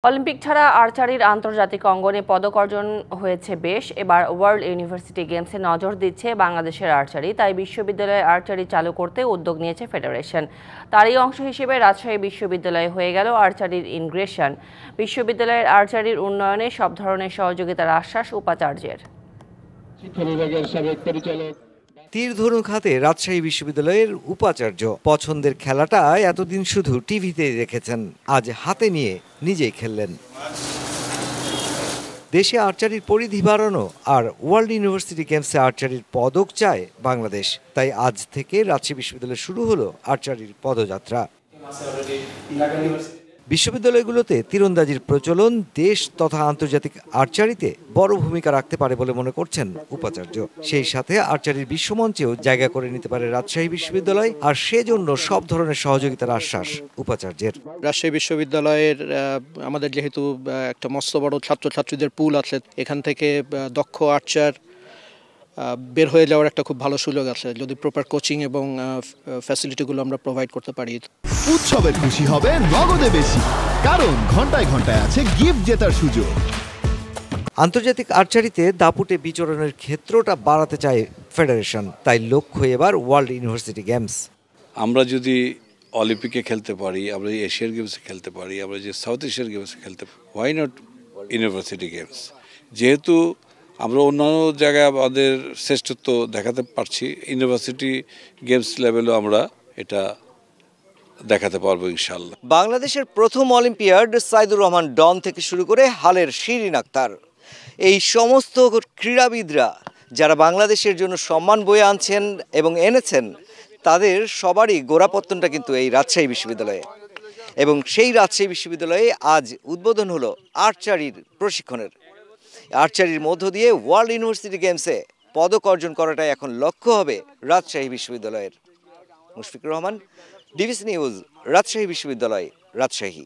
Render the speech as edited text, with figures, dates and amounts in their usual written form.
Olympic ছাড়া আর্চারির আন্তর্জাতিক অঙ্গনে পদক অর্জন হয়েছে বেশ। এবার ওয়ার্ল্ড ইউনিভার্সিটি গেমসে নজর দিচ্ছে বাংলাদেশের আর্চারি, তাই বিশ্ববিদ্যালয়ে আর্চারি চালু করতে উদ্যোগ নিয়েছে ফেডারেশন। তারই অংশ হিসেবে রাজশাহী বিশ্ববিদ্যালয়ে হয়ে গেল আর্চারির ইনগ্রেশন। বিশ্ববিদ্যালয়ের আর্চারির উন্নয়নে সব ধরনের সহযোগিতার আশ্বাস উপাচার্যের। তীর ধনুক হাতে রাজশাহী বিশ্ববিদ্যালয়ের উপাচার্য পছন্দের খেলাটা এতদিন শুধু টিভিতে দেখেছেন, আজ হাতে নিয়ে নিজেই খেললেন। দেশে আর্চারির পরিধি বাড়ানো আর ওয়ার্ল্ড ইউনিভার্সিটি গেমসে আর্চারির পদক চায় বাংলাদেশ, তাই আজ থেকে রাজশাহী বিশ্ববিদ্যালয়ে শুরু হলো আর্চারির পদযাত্রা। বিশ্ববিদ্যালয়গুলোতে তীরন্দাজির প্রচলন দেশ তথা আন্তর্জাতিক আর্চারিতে বড় ভূমিকা রাখতে পারে বলে মনে করছেন উপাচার্য। সেই সাথে আর্চারির বিশ্বমঞ্চেও জায়গা করে নিতে পারে রাজশাহী বিশ্ববিদ্যালয়, আর সেজন্য সব ধরনের সহযোগিতার আশ্বাস উপাচার্যের। রাজশাহী বিশ্ববিদ্যালয়ের আমাদের যেহেতু একটা মস্ত বড় ছাত্রছাত্রীদের পুল আছে, এখান থেকে দক্ষ আর্চার বের হয়ে যাওয়ার একটা খুব ভালো সুযোগ আছে যদি প্রপার কোচিং এবং ফ্যাসিলিটিগুলো আমরা প্রোভাইড করতে পারি। উৎসবের খুশি হবে নগদে বেশি, কারণ ঘন্টায় ঘন্টায় আছে গিফট জেতার সুযোগ। আন্তর্জাতিক আর্চারিতে দাপুটে বিচরণের ক্ষেত্রটা বাড়াতে চায় ফেডারেশন, তাই লক্ষ্য এবার ওয়ার্ল্ড ইউনিভার্সিটি গেমস। আমরা যদি অলিম্পিকে খেলতে পারি, আমরা এশিয়ান গেমসে খেলতে পারি, আমরা যে সাউথ এশিয়ান গেমসে খেলতে পারি, হোয়াই নট ইউনিভার্সিটি গেমস? যেহেতু আমরা অন্যান্য জায়গায় আমাদের শ্রেষ্ঠত্ব দেখাতে পারছি, ইউনিভার্সিটি গেমস লেভেলেও আমরা এটা দেখাতে পারবো ইনশাল্লাহ। বাংলাদেশের প্রথম অলিম্পিয়াড সাইদুর রহমান ডন থেকে শুরু করে হালের শিরিন আক্তার, এই সমস্ত ক্রীড়াবিদরা যারা বাংলাদেশের জন্য সম্মান বয়ে আনছেন এবং এনেছেন, তাদের সবারই গোড়াপত্তনটা কিন্তু এই রাজশাহী বিশ্ববিদ্যালয়ে। এবং সেই রাজশাহী বিশ্ববিদ্যালয়ে আজ উদ্বোধন হলো আর্চারির প্রশিক্ষণের। আর্চারির মধ্য দিয়ে ওয়ার্ল্ড ইউনিভার্সিটি গেমসে পদক অর্জন করাটাই এখন লক্ষ্য হবে রাজশাহী বিশ্ববিদ্যালয়ের। মুশফিকুর রহমান, ডিবিসি নিউজ, রাজশাহী বিশ্ববিদ্যালয়, রাজশাহী।